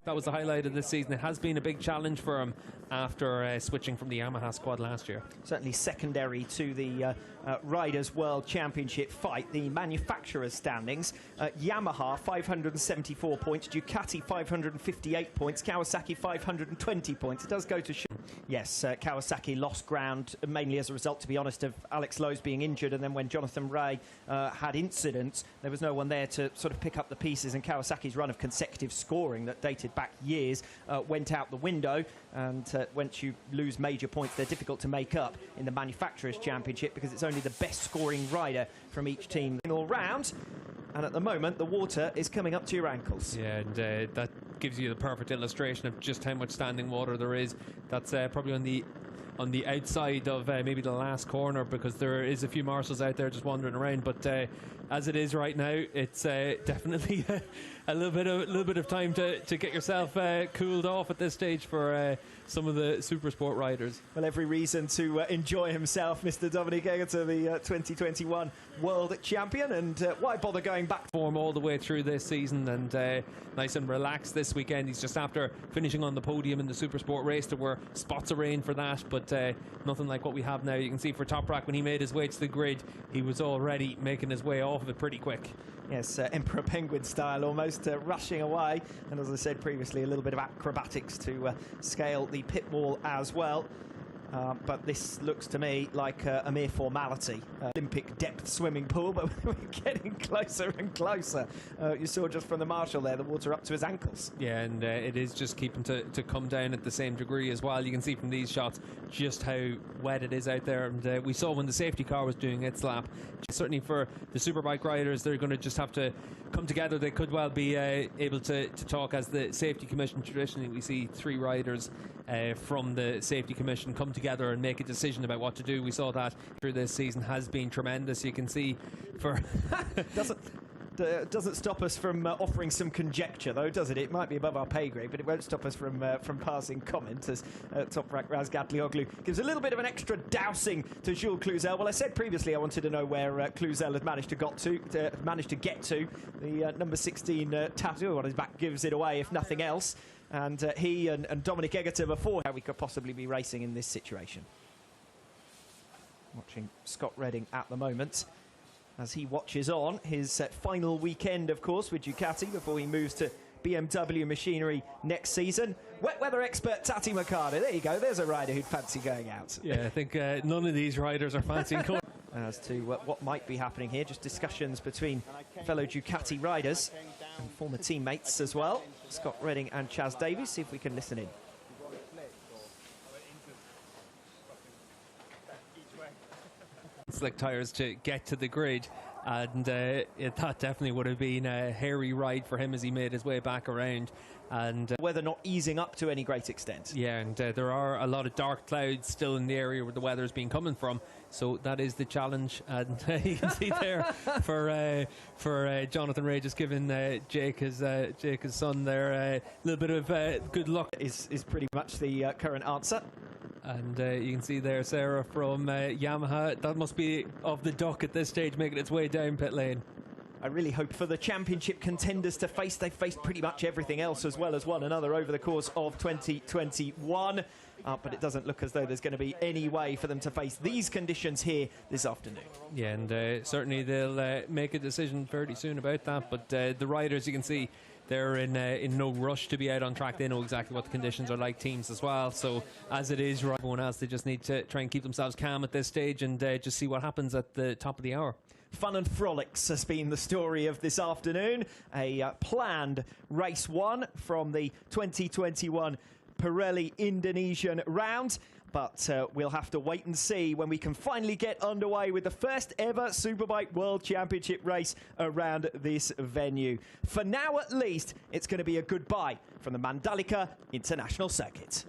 That was the highlight of this season. It has been a big challenge for him after switching from the Yamaha squad last year. Certainly secondary to the Riders World Championship fight. The manufacturers' standings: Yamaha 574 points, Ducati 558 points, Kawasaki 520 points. It does go to show. Yes, Kawasaki lost ground mainly as a result, to be honest, of Alex Lowe's being injured, and then when Jonathan Rea had incidents, there was no one there to sort of pick up the pieces, and Kawasaki's run of consecutive scoring that dated back years went out the window. And once you lose major points, they're difficult to make up in the Manufacturers' Championship because it's only the best scoring rider from each team all round. And at the moment, the water is coming up to your ankles. Yeah, and that gives you the perfect illustration of just how much standing water there is. That's probably on the outside of maybe the last corner, because there is a few marshals out there just wandering around. But as it is right now, it's definitely a little bit of time to get yourself cooled off at this stage for some of the super sport riders. Well, every reason to enjoy himself, Mr. Dominic Egerton, the 2021 World Champion, and why bother going back? Form all the way through this season, and nice and relaxed this weekend. He's just after finishing on the podium in the super sport race. There were spots of rain for that, but nothing like what we have now. You can see for Toprak, when he made his way to the grid, he was already making his way off of it pretty quick. Yes, Emperor Penguin style, almost rushing away. And as I said previously, a little bit of acrobatics to scale the pit wall as well. But this looks to me like a mere formality. Olympic depth swimming pool, but we're getting closer and closer. You saw just from the marshal there, the water up to his ankles. Yeah, and it is just keeping to come down at the same degree as well. You can see from these shots just how wet it is out there. And we saw when the safety car was doing its lap. Certainly for the superbike riders, they're going to just have to come together. They could well be able to talk as the safety commission. Traditionally, we see three riders from the safety commission come together and make a decision about what to do. We saw that through this season has been tremendous. You can see for doesn't stop us from offering some conjecture, though, does it? It might be above our pay grade, but it won't stop us from passing comment as Toprak Razgatlioglu gives a little bit of an extra dousing to Jules Cluzel. Well, I said previously I wanted to know where Cluzel had managed to get to. The number 16 tattoo on his back gives it away, if nothing else. And he and Dominic Egerton before how we could possibly be racing in this situation. Watching Scott Redding at the moment as he watches on his final weekend, of course, with Ducati before he moves to BMW machinery next season. Wet weather expert Tati Mercado. There you go. There's a rider who'd fancy going out. Yeah, I think none of these riders are fancying going. As to what might be happening here, just discussions between fellow Ducati riders and former teammates as well. Scott Redding and Chaz Davies. See if we can listen in. Slick tyres to get to the grid, and that definitely would have been a hairy ride for him as he made his way back around. And weather not easing up to any great extent. Yeah, and there are a lot of dark clouds still in the area where the weather has been coming from, so that is the challenge. And you can see there for Jonathan Rea just giving Jake his son there a little bit of good luck is pretty much the current answer. And you can see there Sarah from Yamaha. That must be of the duck at this stage, making its way down pit lane. I really hope for the championship contenders to face. They've faced pretty much everything else as well as one another over the course of 2021. But it doesn't look as though there's going to be any way for them to face these conditions here this afternoon. Yeah, and certainly they'll make a decision fairly soon about that. But the riders, you can see, they're in no rush to be out on track. They know exactly what the conditions are like, teams as well. So as it is, everyone else, they just need to try and keep themselves calm at this stage and just see what happens at the top of the hour. Fun and frolics has been the story of this afternoon. A planned race one from the 2021 Pirelli Indonesian round. But we'll have to wait and see when we can finally get underway with the first ever Superbike World Championship race around this venue. For now, at least, it's going to be a goodbye from the Mandalika International Circuit.